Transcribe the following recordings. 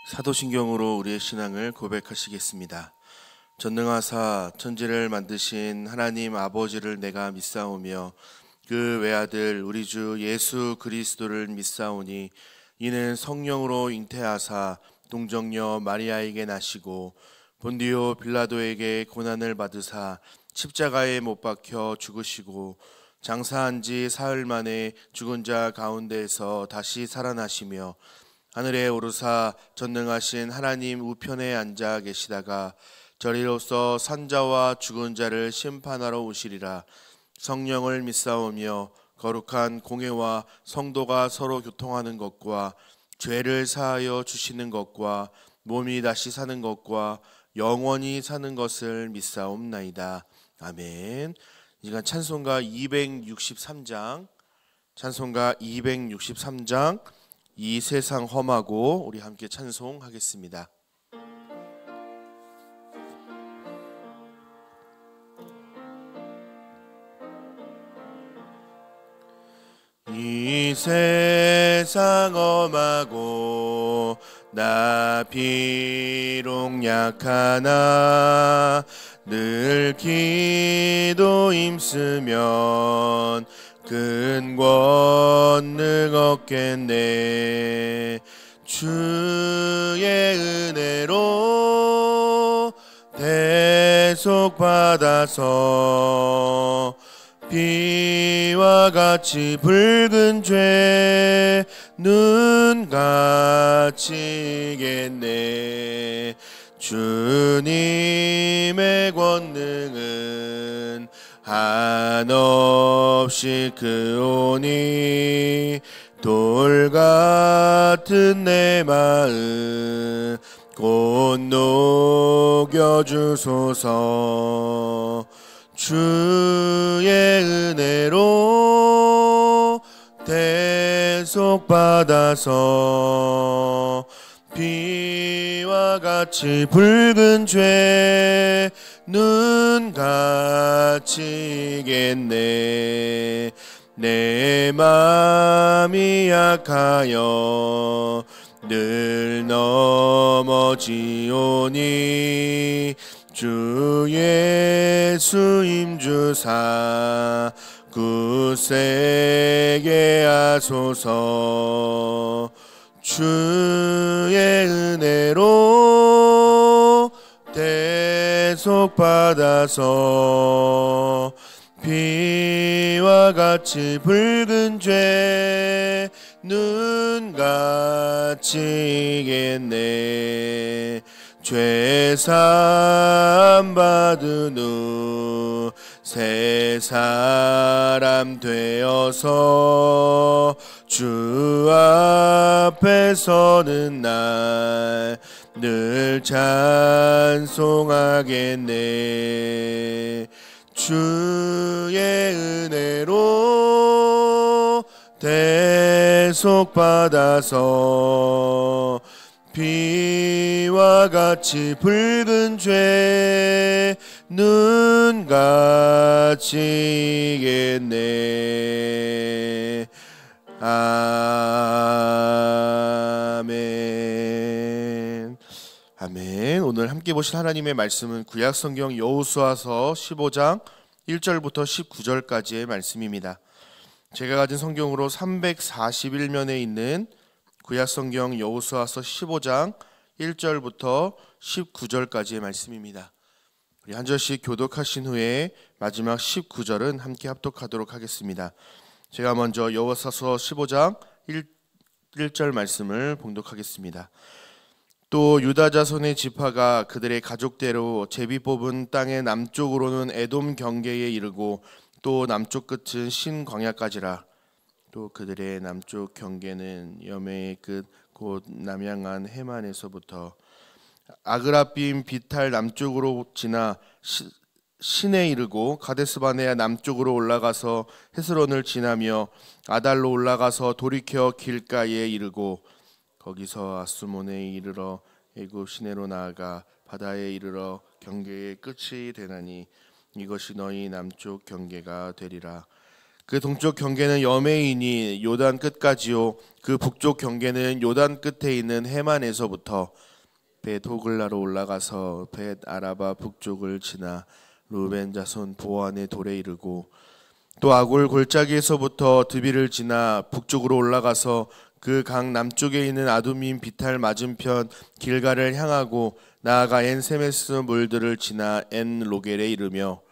사도신경으로 우리의 신앙을 고백하시겠습니다. 전능하사 천지를 만드신 하나님 아버지를 내가 믿사오며 그 외아들 우리 주 예수 그리스도를 믿사오니 이는 성령으로 잉태하사 동정녀 마리아에게 나시고 본디오 빌라도에게 고난을 받으사 십자가에 못 박혀 죽으시고 장사한 지 사흘 만에 죽은 자 가운데에서 다시 살아나시며 하늘에 오르사 전능하신 하나님 우편에 앉아 계시다가 저리로서 산자와 죽은 자를 심판하러 오시리라. 성령을 믿사오며 거룩한 공회와 성도가 서로 교통하는 것과 죄를 사하여 주시는 것과 몸이 다시 사는 것과 영원히 사는 것을 믿사옵나이다. 아멘. 이 시간 찬송가 263장 이 세상 험하고 우리 함께 찬송하겠습니다. 이 세상 험하고 나 비록 약하나 늘 기도 힘쓰면 큰 권능 얻겠네. 주의 은혜로 대속받아서 비와 같이 붉은 죄는 갇히겠네. 주님의 권능은 한없이 크오니 돌 같은 내 마음 곧 녹여주소서. 주의 은혜로 대속받아서 비와 같이 붉은 죄는 갇히겠네. 내 맘이 약하여 늘 넘어지오니 주 예수 힘주사 굳세게 하소서. 주의 은혜로 대속받아서 비와 같이 붉은 죄는 갇히겠네. 죄사함 받은 후 새 사람 되어서 주 앞에 서는 날 늘 찬송하겠네. 주의 은혜로 대속받아서 비와 같이 붉은 죄는 갇히겠네. 아멘. 아멘. 오늘 함께 보실 하나님의 말씀은 구약성경 여호수아서 15장 1절부터 19절까지의 말씀입니다. 제가 가진 성경으로 341면에 있는 구약성경 여호수아서 15장 1절부터 19절까지의 말씀입니다. 우리 한 절씩 교독하신 후에 마지막 19절은 함께 합독하도록 하겠습니다. 제가 먼저 여호수아서 15장 1절 말씀을 봉독하겠습니다. 또 유다 자손의 지파가 그들의 가족대로 제비 뽑은 땅의 남쪽으로는 에돔 경계에 이르고 또 남쪽 끝은 신 광야까지라. 또 그들의 남쪽 경계는 여매의 끝 곧 남양한 해만에서부터 아그라빔 비탈 남쪽으로 지나 신에 이르고 가데스바네아 남쪽으로 올라가서 헤스론을 지나며 아달로 올라가서 돌이켜 길가에 이르고 거기서 아스몬에 이르러 애굽 시내로 나아가 바다에 이르러 경계의 끝이 되나니 이것이 너희 남쪽 경계가 되리라. 그 동쪽 경계는 여메인이 요단 끝까지요. 그 북쪽 경계는 요단 끝에 있는 해만에서부터 벳 호글라로 올라가서 벳 아라바 북쪽을 지나 루벤 자손 보안의 돌에 이르고 또 아골 골짜기에서부터 드비를 지나 북쪽으로 올라가서 그 강 남쪽에 있는 아두밈 비탈 맞은편 길가를 향하고 나아가 엔세메스 물들을 지나 엔 로겔에 이르며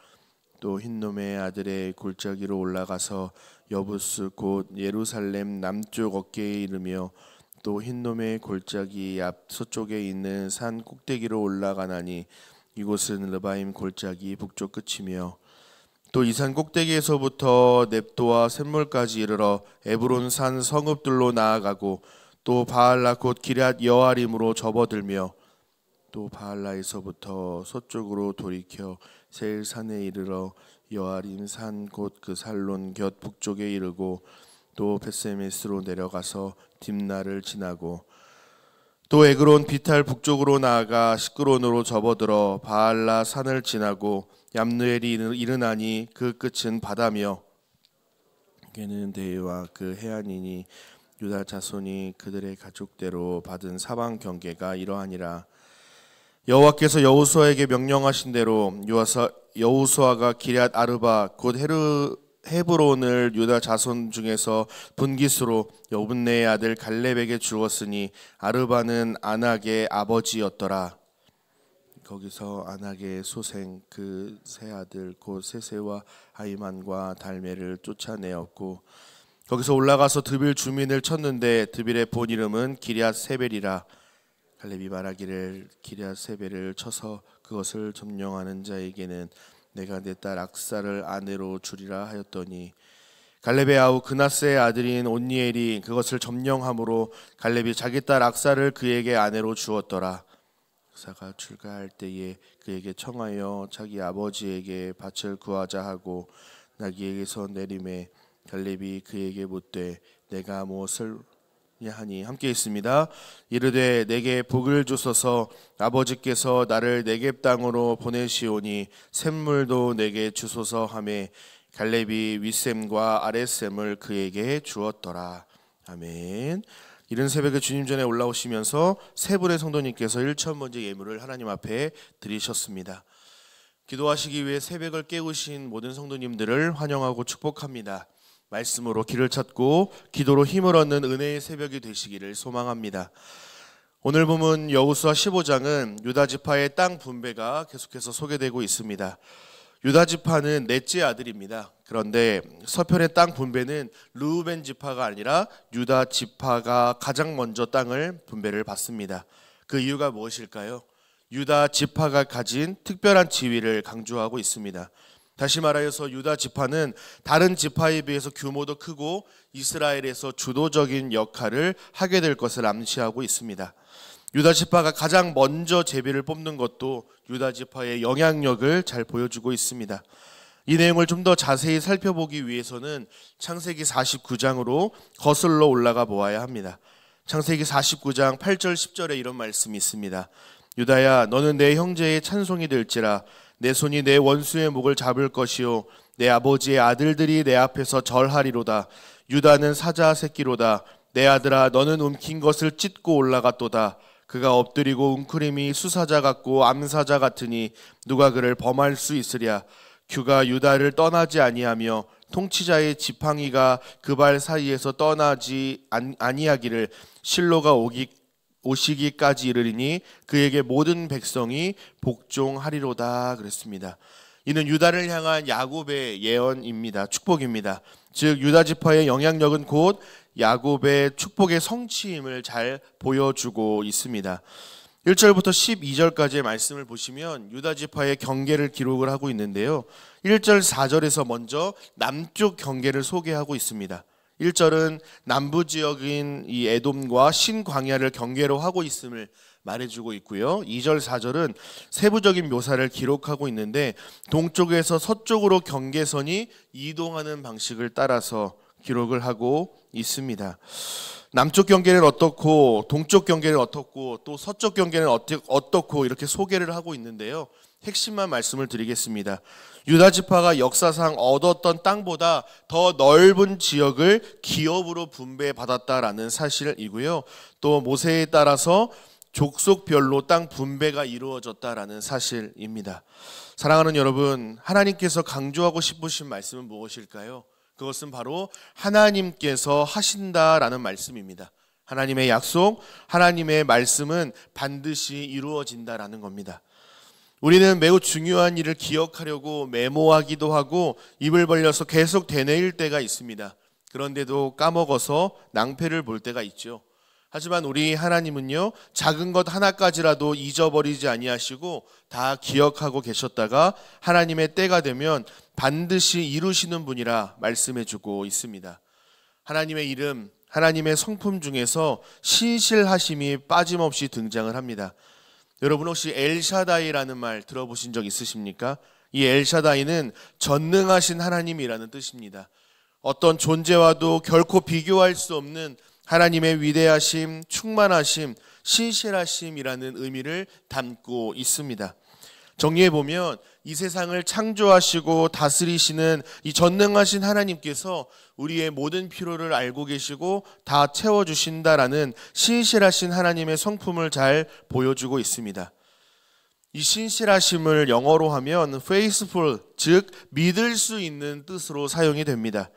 또 흰놈의 아들의 골짜기로 올라가서 여부스 곧 예루살렘 남쪽 어깨에 이르며 또 흰놈의 골짜기 앞 서쪽에 있는 산 꼭대기로 올라가나니 이곳은 르바임 골짜기 북쪽 끝이며 또 이 산 꼭대기에서부터 넵도와 샘물까지 이르러 에브론 산 성읍들로 나아가고 또 바알라 곧 기럇 여아림으로 접어들며 또 바알라에서부터 서쪽으로 돌이켜 세일산에 이르러 여아림 산 곧 그 살론 곁 북쪽에 이르고 또 벳세메스로 내려가서 딥나를 지나고 또 에그론 비탈 북쪽으로 나아가 시끄론으로 접어들어 바알라 산을 지나고 얌누엘이 이르나니 그 끝은 바다며 걔는 대해와 그 해안이니 유다 자손이 그들의 가족대로 받은 사방 경계가 이러하니라. 여호와께서 여호수아에게 명령하신 대로 여호수아가 기럇 아르바 곧 헤브론을 유다 자손 중에서 분깃으로 여분네의 아들 갈렙에게 주었으니 아르바는 아낙의 아버지였더라. 거기서 아낙의 소생 그 세 아들 곧 세세와 아이만과 달메를 쫓아내었고 거기서 올라가서 드빌 주민을 쳤는데 드빌의 본 이름은 기럇 세벨이라. 갈렙이 말하기를 기럇 세벨을 쳐서 그것을 점령하는 자에게는 내가 내 딸 악사를 아내로 주리라 하였더니 갈렙의 아우 그나스의 아들인 온니엘이 그것을 점령함으로 갈렙이 자기 딸 악사를 그에게 아내로 주었더라. 악사가 출가할 때에 그에게 청하여 자기 아버지에게 밭을 구하자 하고 나귀에게서 내림에 갈렙이 그에게 묻되 내가 무엇을 하니 함께 있습니다. 이르되 내게 복을 주소서 아버지께서 나를 네겝 땅으로 보내시오니 샘물도 내게 주소서 하매 갈렙이 윗샘과 아랫샘을 그에게 주었더라. 아멘. 이른 새벽에 주님 전에 올라오시면서 세 분의 성도님께서 1,000번째 예물을 하나님 앞에 드리셨습니다. 기도하시기 위해 새벽을 깨우신 모든 성도님들을 환영하고 축복합니다. 말씀으로 길을 찾고 기도로 힘을 얻는 은혜의 새벽이 되시기를 소망합니다. 오늘 본문 여호수아 15장은 유다 지파의 땅 분배가 계속해서 소개되고 있습니다. 유다 지파는 넷째 아들입니다. 그런데 서편의 땅 분배는 르우벤 지파가 아니라 유다 지파가 가장 먼저 땅을 분배를 받습니다. 그 이유가 무엇일까요? 유다 지파가 가진 특별한 지위를 강조하고 있습니다. 다시 말하여서 유다 지파는 다른 지파에 비해서 규모도 크고 이스라엘에서 주도적인 역할을 하게 될 것을 암시하고 있습니다. 유다 지파가 가장 먼저 제비를 뽑는 것도 유다 지파의 영향력을 잘 보여주고 있습니다. 이 내용을 좀 더 자세히 살펴보기 위해서는 창세기 49장으로 거슬러 올라가 보아야 합니다. 창세기 49장 8절 10절에 이런 말씀이 있습니다. 유다야 너는 내 형제의 찬송이 될지라 내 손이 내 원수의 목을 잡을 것이요 내 아버지의 아들들이 내 앞에서 절하리로다. 유다는 사자 새끼로다. 내 아들아 너는 움킨 것을 찢고 올라갔도다. 그가 엎드리고 웅크림이 수사자 같고 암사자 같으니 누가 그를 범할 수 있으랴. 규가 유다를 떠나지 아니하며 통치자의 지팡이가 그 발 사이에서 떠나지 아니하기를 실로가 오시기까지 이르리니 그에게 모든 백성이 복종하리로다 그랬습니다. 이는 유다를 향한 야곱의 예언입니다. 축복입니다. 즉 유다 지파의 영향력은 곧 야곱의 축복의 성취임을 잘 보여주고 있습니다. 1절부터 12절까지의 말씀을 보시면 유다 지파의 경계를 기록을 하고 있는데요. 1절 4절에서 먼저 남쪽 경계를 소개하고 있습니다. 1절은 남부 지역인 이 에돔과 신광야를 경계로 하고 있음을 말해주고 있고요. 2절 4절은 세부적인 묘사를 기록하고 있는데 동쪽에서 서쪽으로 경계선이 이동하는 방식을 따라서 기록을 하고 있습니다. 남쪽 경계는 어떻고 동쪽 경계는 어떻고 또 서쪽 경계는 어떻고 이렇게 소개를 하고 있는데요. 핵심만 말씀을 드리겠습니다. 유다 지파가 역사상 얻었던 땅보다 더 넓은 지역을 기업으로 분배받았다라는 사실이고요. 또 모세에 따라서 족속별로 땅 분배가 이루어졌다라는 사실입니다. 사랑하는 여러분, 하나님께서 강조하고 싶으신 말씀은 무엇일까요? 그것은 바로 하나님께서 하신다라는 말씀입니다. 하나님의 약속, 하나님의 말씀은 반드시 이루어진다라는 겁니다. 우리는 매우 중요한 일을 기억하려고 메모하기도 하고 입을 벌려서 계속 되뇌일 때가 있습니다. 그런데도 까먹어서 낭패를 볼 때가 있죠. 하지만 우리 하나님은요, 작은 것 하나까지라도 잊어버리지 아니하시고 다 기억하고 계셨다가 하나님의 때가 되면 반드시 이루시는 분이라 말씀해주고 있습니다. 하나님의 이름, 하나님의 성품 중에서 신실하심이 빠짐없이 등장을 합니다. 여러분 혹시 엘샤다이라는 말 들어보신 적 있으십니까? 이 엘샤다이는 전능하신 하나님이라는 뜻입니다. 어떤 존재와도 결코 비교할 수 없는 하나님의 위대하심, 충만하심, 신실하심이라는 의미를 담고 있습니다. 정리해보면 이 세상을 창조하시고 다스리시는 이 전능하신 하나님께서 우리의 모든 필요를 알고 계시고 다 채워주신다라는 신실하신 하나님의 성품을 잘 보여주고 있습니다. 이 신실하심을 영어로 하면 faithful, 즉 믿을 수 있는 뜻으로 사용이 됩니다.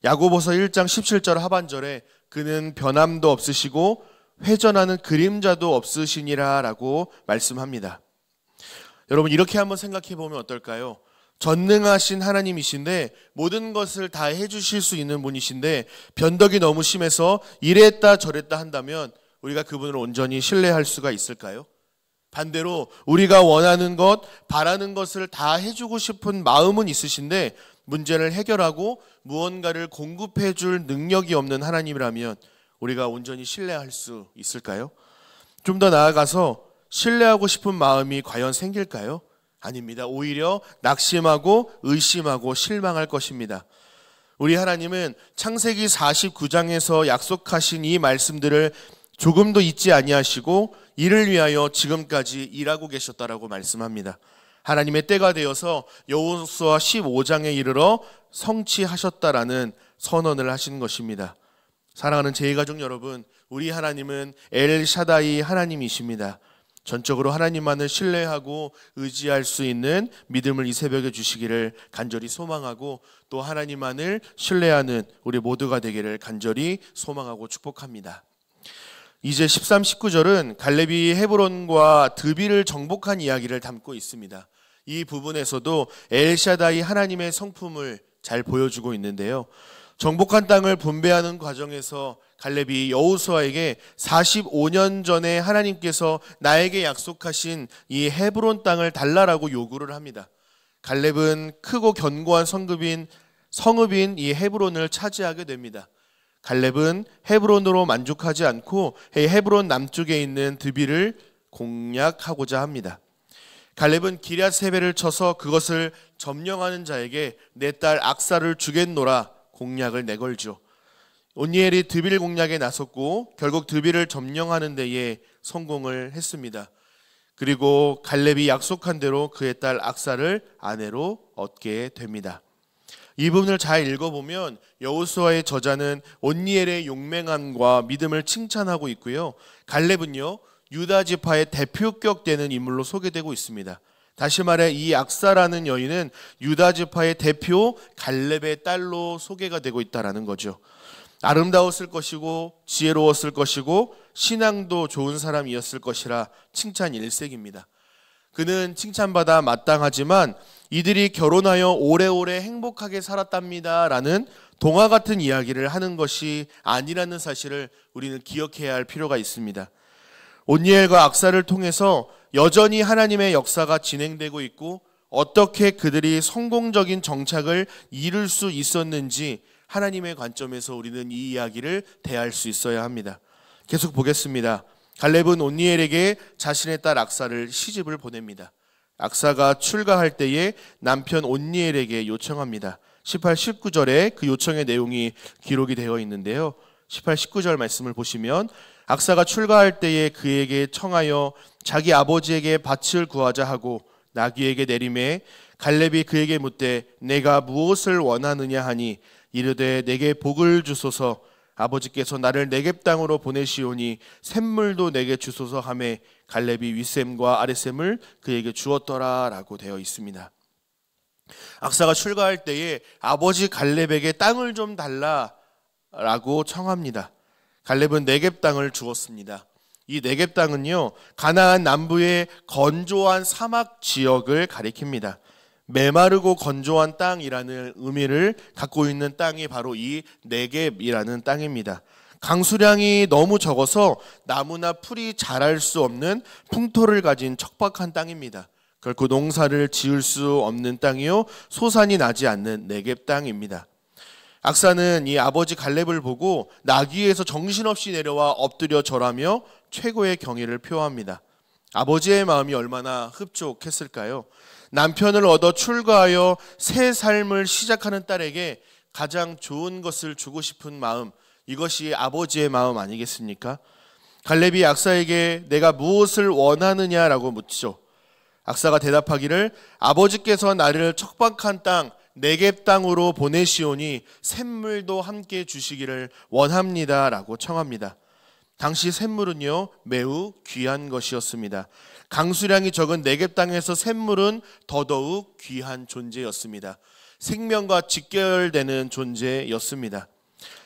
야고보서 1장 17절 하반절에 그는 변함도 없으시고 회전하는 그림자도 없으시니라 라고 말씀합니다. 여러분 이렇게 한번 생각해 보면 어떨까요? 전능하신 하나님이신데 모든 것을 다 해주실 수 있는 분이신데 변덕이 너무 심해서 이랬다 저랬다 한다면 우리가 그분을 온전히 신뢰할 수가 있을까요? 반대로 우리가 원하는 것, 바라는 것을 다 해주고 싶은 마음은 있으신데 문제를 해결하고 무언가를 공급해 줄 능력이 없는 하나님이라면 우리가 온전히 신뢰할 수 있을까요? 좀 더 나아가서 신뢰하고 싶은 마음이 과연 생길까요? 아닙니다. 오히려 낙심하고 의심하고 실망할 것입니다. 우리 하나님은 창세기 49장에서 약속하신 이 말씀들을 조금도 잊지 아니하시고 이를 위하여 지금까지 일하고 계셨다라고 말씀합니다. 하나님의 때가 되어서 여호수아 15장에 이르러 성취하셨다라는 선언을 하신 것입니다. 사랑하는 제2가족 여러분, 우리 하나님은 엘샤다이 하나님이십니다. 전적으로 하나님만을 신뢰하고 의지할 수 있는 믿음을 이 새벽에 주시기를 간절히 소망하고 또 하나님만을 신뢰하는 우리 모두가 되기를 간절히 소망하고 축복합니다. 이제 13, 19절은 갈렙이 헤브론과 드비를 정복한 이야기를 담고 있습니다. 이 부분에서도 엘샤다이 하나님의 성품을 잘 보여주고 있는데요. 정복한 땅을 분배하는 과정에서 갈렙이 여호수아에게 45년 전에 하나님께서 나에게 약속하신 이 헤브론 땅을 달라라고 요구를 합니다. 갈렙은 크고 견고한 성읍인 이 헤브론을 차지하게 됩니다. 갈렙은 헤브론으로 만족하지 않고 헤브론 남쪽에 있는 드비를 공략하고자 합니다. 갈렙은 기럇세벨을 쳐서 그것을 점령하는 자에게 내 딸 악사를 주겠노라 공략을 내걸죠. 온니엘이 드빌 공략에 나섰고 결국 드빌을 점령하는 데에 성공을 했습니다. 그리고 갈렙이 약속한 대로 그의 딸 악사를 아내로 얻게 됩니다. 이 부분을 잘 읽어보면 여호수아의 저자는 온니엘의 용맹함과 믿음을 칭찬하고 있고요. 갈렙은요 유다 지파의 대표격 되는 인물로 소개되고 있습니다. 다시 말해 이 악사라는 여인은 유다 지파의 대표 갈렙의 딸로 소개가 되고 있다는 거죠. 아름다웠을 것이고 지혜로웠을 것이고 신앙도 좋은 사람이었을 것이라 칭찬 일색입니다. 그는 칭찬받아 마땅하지만 이들이 결혼하여 오래오래 행복하게 살았답니다 라는 동화 같은 이야기를 하는 것이 아니라는 사실을 우리는 기억해야 할 필요가 있습니다. 온니엘과 악사를 통해서 여전히 하나님의 역사가 진행되고 있고 어떻게 그들이 성공적인 정착을 이룰 수 있었는지 하나님의 관점에서 우리는 이 이야기를 대할 수 있어야 합니다. 계속 보겠습니다. 갈렙은 온니엘에게 자신의 딸 악사를 시집을 보냅니다. 악사가 출가할 때에 남편 온니엘에게 요청합니다. 18, 19절에 그 요청의 내용이 기록이 되어 있는데요. 18, 19절 말씀을 보시면 악사가 출가할 때에 그에게 청하여 자기 아버지에게 밭을 구하자 하고 나귀에게 내림에 갈렙이 그에게 묻되 내가 무엇을 원하느냐 하니 이르되 내게 복을 주소서 아버지께서 나를 네겝 땅으로 보내시오니 샘물도 내게 주소서 하매 갈렙이 윗샘과 아랫샘을 그에게 주었더라라고 되어 있습니다. 악사가 출가할 때에 아버지 갈렙에게 땅을 좀 달라라고 청합니다. 갈렙은 네겝 땅을 주었습니다. 이 네겝 땅은요, 가나안 남부의 건조한 사막 지역을 가리킵니다. 메마르고 건조한 땅이라는 의미를 갖고 있는 땅이 바로 이 네겝이라는 땅입니다. 강수량이 너무 적어서 나무나 풀이 자랄 수 없는 풍토를 가진 척박한 땅입니다. 결코 농사를 지을 수 없는 땅이요, 소산이 나지 않는 네겝 땅입니다. 악사는 이 아버지 갈렙을 보고 나귀에서 정신없이 내려와 엎드려 절하며 최고의 경의를 표합니다. 아버지의 마음이 얼마나 흡족했을까요? 남편을 얻어 출가하여 새 삶을 시작하는 딸에게 가장 좋은 것을 주고 싶은 마음, 이것이 아버지의 마음 아니겠습니까? 갈렙이 악사에게 내가 무엇을 원하느냐라고 묻죠. 악사가 대답하기를 아버지께서 나를 척박한 땅 네겝 땅으로 보내시오니 샘물도 함께 주시기를 원합니다라고 청합니다. 당시 샘물은요, 매우 귀한 것이었습니다. 강수량이 적은 네겝 땅에서 샘물은 더더욱 귀한 존재였습니다. 생명과 직결되는 존재였습니다.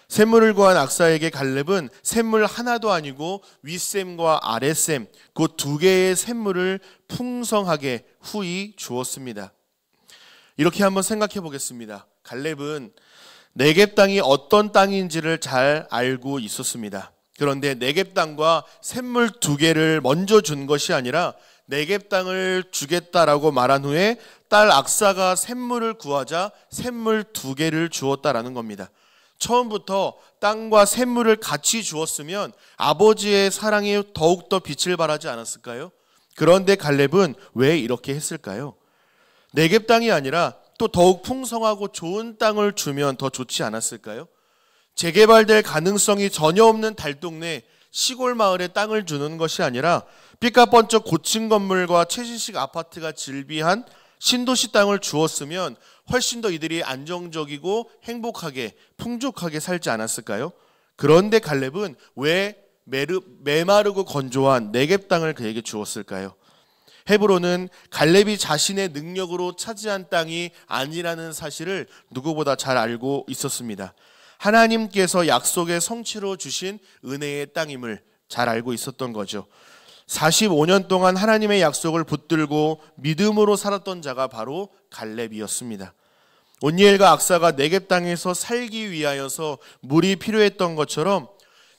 샘물을 구한 악사에게 갈렙은 샘물 하나도 아니고 윗샘과 아랫샘, 그 두 개의 샘물을 풍성하게 후히 주었습니다. 이렇게 한번 생각해 보겠습니다. 갈렙은 네겝 땅이 어떤 땅인지를 잘 알고 있었습니다. 그런데 네겝 땅과 샘물 두 개를 먼저 준 것이 아니라 네겝 땅을 주겠다라고 말한 후에 딸 악사가 샘물을 구하자 샘물 두 개를 주었다라는 겁니다. 처음부터 땅과 샘물을 같이 주었으면 아버지의 사랑이 더욱더 빛을 발하지 않았을까요? 그런데 갈렙은 왜 이렇게 했을까요? 네겝 땅이 아니라 또 더욱 풍성하고 좋은 땅을 주면 더 좋지 않았을까요? 재개발될 가능성이 전혀 없는 달동네 시골 마을에 땅을 주는 것이 아니라 삐까뻔쩍 고층 건물과 최신식 아파트가 질비한 신도시 땅을 주었으면 훨씬 더 이들이 안정적이고 행복하게 풍족하게 살지 않았을까요? 그런데 갈렙은 왜 메마르고 건조한 네겝 땅을 그에게 주었을까요? 헤브론은 갈렙이 자신의 능력으로 차지한 땅이 아니라는 사실을 누구보다 잘 알고 있었습니다. 하나님께서 약속의 성취로 주신 은혜의 땅임을 잘 알고 있었던 거죠. 45년 동안 하나님의 약속을 붙들고 믿음으로 살았던 자가 바로 갈렙이었습니다. 온니엘과 악사가 네겝 땅에서 살기 위하여서 물이 필요했던 것처럼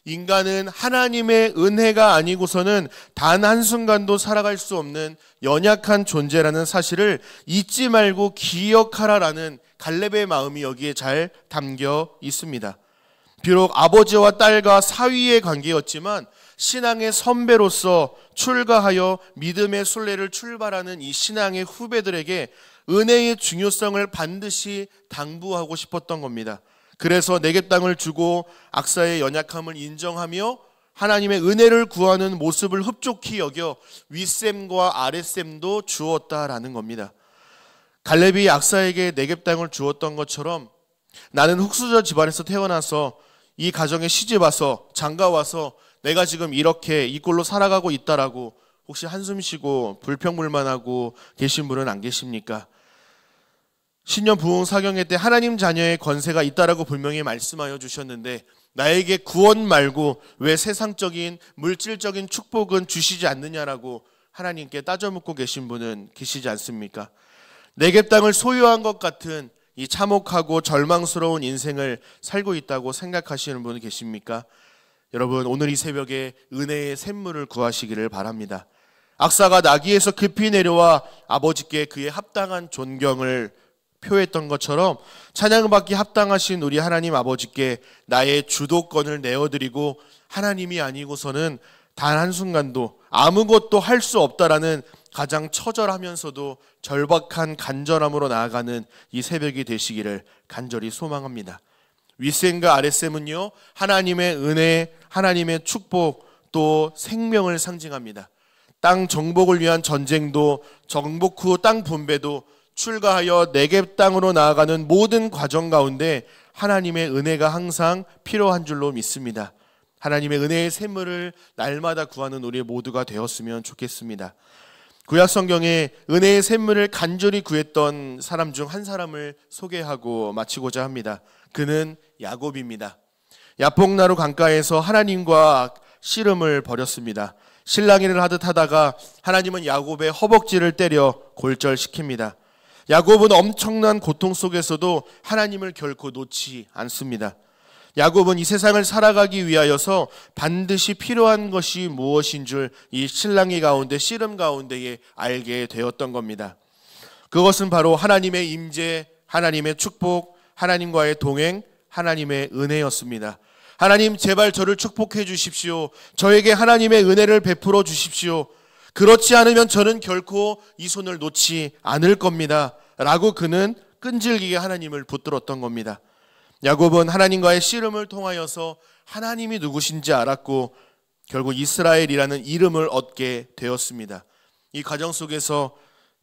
인간은 하나님의 은혜가 아니고서는 단 한순간도 살아갈 수 없는 연약한 존재라는 사실을 잊지 말고 기억하라라는 갈렙의 마음이 여기에 잘 담겨 있습니다. 비록 아버지와 딸과 사위의 관계였지만 신앙의 선배로서 출가하여 믿음의 순례를 출발하는 이 신앙의 후배들에게 은혜의 중요성을 반드시 당부하고 싶었던 겁니다. 그래서 네겝 땅을 주고 악사의 연약함을 인정하며 하나님의 은혜를 구하는 모습을 흡족히 여겨 윗샘과 아랫샘도 주었다라는 겁니다. 갈렙이 악사에게 네겝 땅을 주었던 것처럼 나는 흙수저 집안에서 태어나서 이 가정에 시집 와서 장가 와서 내가 지금 이렇게 이 꼴로 살아가고 있다라고 혹시 한숨 쉬고 불평불만하고 계신 분은 안 계십니까? 신년 부흥 사경회 때 하나님 자녀의 권세가 있다라고 분명히 말씀하여 주셨는데 나에게 구원 말고 왜 세상적인 물질적인 축복은 주시지 않느냐라고 하나님께 따져 묻고 계신 분은 계시지 않습니까? 네겝 땅을 소유한 것 같은 이 참혹하고 절망스러운 인생을 살고 있다고 생각하시는 분은 계십니까? 여러분, 오늘 이 새벽에 은혜의 샘물을 구하시기를 바랍니다. 악사가 나귀에서 급히 내려와 아버지께 그의 합당한 존경을 표했던 것처럼 찬양을 받기 합당하신 우리 하나님 아버지께 나의 주도권을 내어드리고 하나님이 아니고서는 단 한순간도 아무것도 할 수 없다라는 가장 처절하면서도 절박한 간절함으로 나아가는 이 새벽이 되시기를 간절히 소망합니다. 윗샘과 아랫샘은요, 하나님의 은혜, 하나님의 축복, 또 생명을 상징합니다. 땅 정복을 위한 전쟁도 정복 후 땅 분배도 출가하여 네겝 땅으로 나아가는 모든 과정 가운데 하나님의 은혜가 항상 필요한 줄로 믿습니다. 하나님의 은혜의 샘물을 날마다 구하는 우리 모두가 되었으면 좋겠습니다. 구약 성경에 은혜의 샘물을 간절히 구했던 사람 중 한 사람을 소개하고 마치고자 합니다. 그는 야곱입니다. 야복나루 강가에서 하나님과 씨름을 벌였습니다. 실랑이를 하듯 하다가 하나님은 야곱의 허벅지를 때려 골절시킵니다. 야곱은 엄청난 고통 속에서도 하나님을 결코 놓지 않습니다. 야곱은 이 세상을 살아가기 위하여서 반드시 필요한 것이 무엇인 줄 이 실랑이 가운데 씨름 가운데에 알게 되었던 겁니다. 그것은 바로 하나님의 임재, 하나님의 축복, 하나님과의 동행, 하나님의 은혜였습니다. 하나님 제발 저를 축복해 주십시오. 저에게 하나님의 은혜를 베풀어 주십시오. 그렇지 않으면 저는 결코 이 손을 놓지 않을 겁니다. 라고 그는 끈질기게 하나님을 붙들었던 겁니다. 야곱은 하나님과의 씨름을 통하여서 하나님이 누구신지 알았고 결국 이스라엘이라는 이름을 얻게 되었습니다. 이 과정 속에서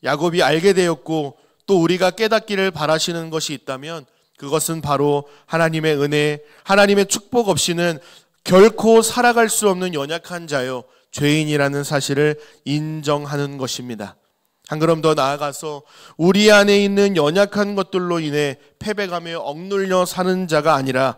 야곱이 알게 되었고 또 우리가 깨닫기를 바라시는 것이 있다면 그것은 바로 하나님의 은혜, 하나님의 축복 없이는 결코 살아갈 수 없는 연약한 자요 죄인이라는 사실을 인정하는 것입니다. 한 걸음 더 나아가서 우리 안에 있는 연약한 것들로 인해 패배감에 억눌려 사는 자가 아니라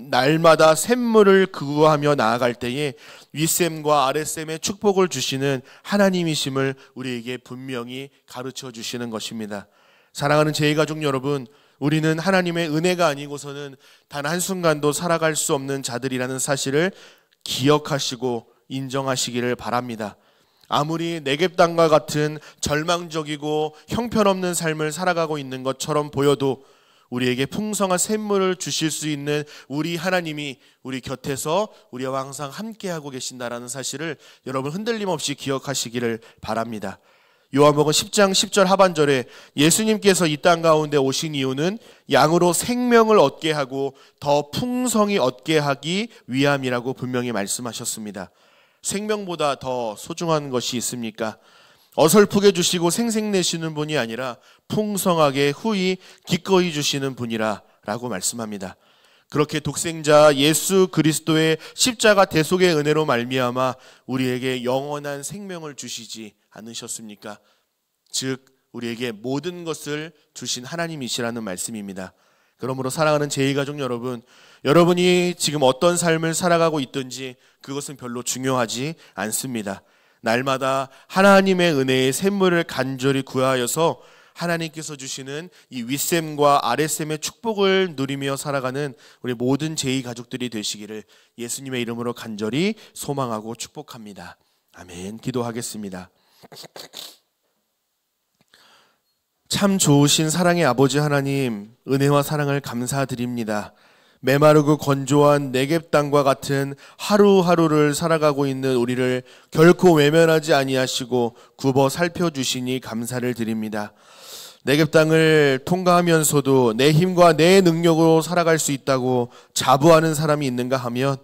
날마다 샘물을 구하며 나아갈 때에 윗샘과 아랫샘의 축복을 주시는 하나님이심을 우리에게 분명히 가르쳐 주시는 것입니다. 사랑하는 제2가족 여러분, 우리는 하나님의 은혜가 아니고서는 단 한순간도 살아갈 수 없는 자들이라는 사실을 기억하시고 인정하시기를 바랍니다. 아무리 네겝 땅과 같은 절망적이고 형편없는 삶을 살아가고 있는 것처럼 보여도 우리에게 풍성한 샘물을 주실 수 있는 우리 하나님이 우리 곁에서 우리와 항상 함께하고 계신다라는 사실을 여러분 흔들림 없이 기억하시기를 바랍니다. 요한복음 10장 10절 하반절에 예수님께서 이 땅 가운데 오신 이유는 양으로 생명을 얻게 하고 더 풍성히 얻게 하기 위함이라고 분명히 말씀하셨습니다. 생명보다 더 소중한 것이 있습니까? 어설프게 주시고 생색내시는 분이 아니라 풍성하게 후히 기꺼이 주시는 분이라 라고 말씀합니다. 그렇게 독생자 예수 그리스도의 십자가 대속의 은혜로 말미암아 우리에게 영원한 생명을 주시지 않으셨습니까? 즉 우리에게 모든 것을 주신 하나님이시라는 말씀입니다. 그러므로 사랑하는 제2가족 여러분, 여러분이 지금 어떤 삶을 살아가고 있든지 그것은 별로 중요하지 않습니다. 날마다 하나님의 은혜의 샘물을 간절히 구하여서 하나님께서 주시는 이 윗샘과 아랫샘의 축복을 누리며 살아가는 우리 모든 제2가족들이 되시기를 예수님의 이름으로 간절히 소망하고 축복합니다. 아멘. 기도하겠습니다. 참 좋으신 사랑의 아버지 하나님, 은혜와 사랑을 감사드립니다. 메마르고 건조한 네겝 땅과 같은 하루하루를 살아가고 있는 우리를 결코 외면하지 아니하시고 굽어 살펴주시니 감사를 드립니다. 네겝 땅을 통과하면서도 내 힘과 내 능력으로 살아갈 수 있다고 자부하는 사람이 있는가 하면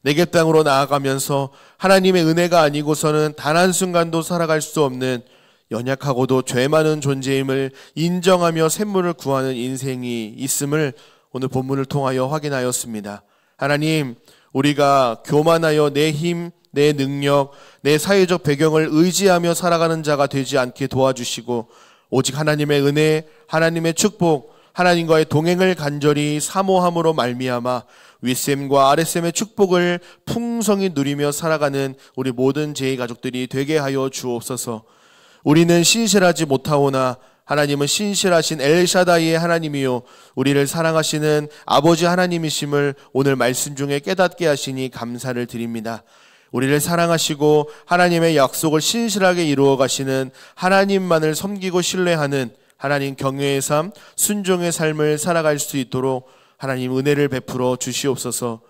네겝 땅으로 나아가면서 하나님의 은혜가 아니고서는 단 한순간도 살아갈 수 없는 연약하고도 죄 많은 존재임을 인정하며 샘물을 구하는 인생이 있음을 오늘 본문을 통하여 확인하였습니다. 하나님, 우리가 교만하여 내 힘, 내 능력, 내 사회적 배경을 의지하며 살아가는 자가 되지 않게 도와주시고 오직 하나님의 은혜, 하나님의 축복, 하나님과의 동행을 간절히 사모함으로 말미암아 윗샘과 아랫샘의 축복을 풍성히 누리며 살아가는 우리 모든 제2가족들이 되게 하여 주옵소서. 우리는 신실하지 못하오나 하나님은 신실하신 엘샤다이의 하나님이요 우리를 사랑하시는 아버지 하나님이심을 오늘 말씀 중에 깨닫게 하시니 감사를 드립니다. 우리를 사랑하시고 하나님의 약속을 신실하게 이루어 가시는 하나님만을 섬기고 신뢰하는 하나님 경외의 삶, 순종의 삶을 살아갈 수 있도록 하나님 은혜를 베풀어 주시옵소서.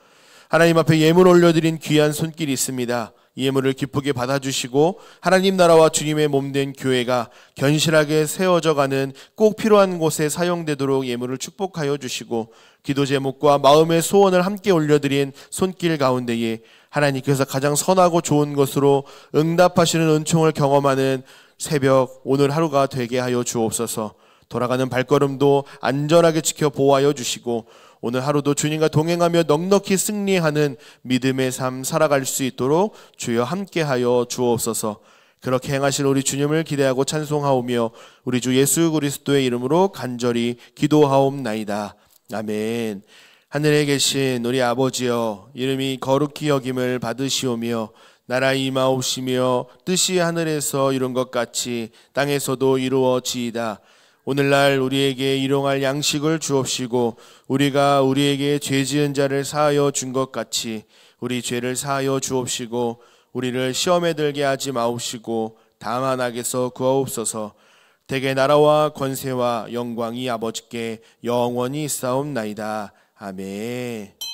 하나님 앞에 예물 올려드린 귀한 손길이 있습니다. 이 예물을 기쁘게 받아주시고 하나님 나라와 주님의 몸된 교회가 견실하게 세워져가는 꼭 필요한 곳에 사용되도록 예물을 축복하여 주시고 기도 제목과 마음의 소원을 함께 올려드린 손길 가운데에 하나님께서 가장 선하고 좋은 것으로 응답하시는 은총을 경험하는 새벽 오늘 하루가 되게 하여 주옵소서. 돌아가는 발걸음도 안전하게 지켜 보호하여 주시고 오늘 하루도 주님과 동행하며 넉넉히 승리하는 믿음의 삶 살아갈 수 있도록 주여 함께하여 주옵소서. 그렇게 행하실 우리 주님을 기대하고 찬송하오며 우리 주 예수 그리스도의 이름으로 간절히 기도하옵나이다. 아멘. 하늘에 계신 우리 아버지여, 이름이 거룩히 여김을 받으시오며 나라 임하옵시며 뜻이 하늘에서 이룬 것 같이 땅에서도 이루어지이다. 오늘날 우리에게 일용할 양식을 주옵시고 우리가 우리에게 죄 지은 자를 사하여 준 것 같이 우리 죄를 사하여 주옵시고 우리를 시험에 들게 하지 마옵시고 다만 악에서 구하옵소서. 대개 나라와 권세와 영광이 아버지께 영원히 있사옵나이다. 아멘.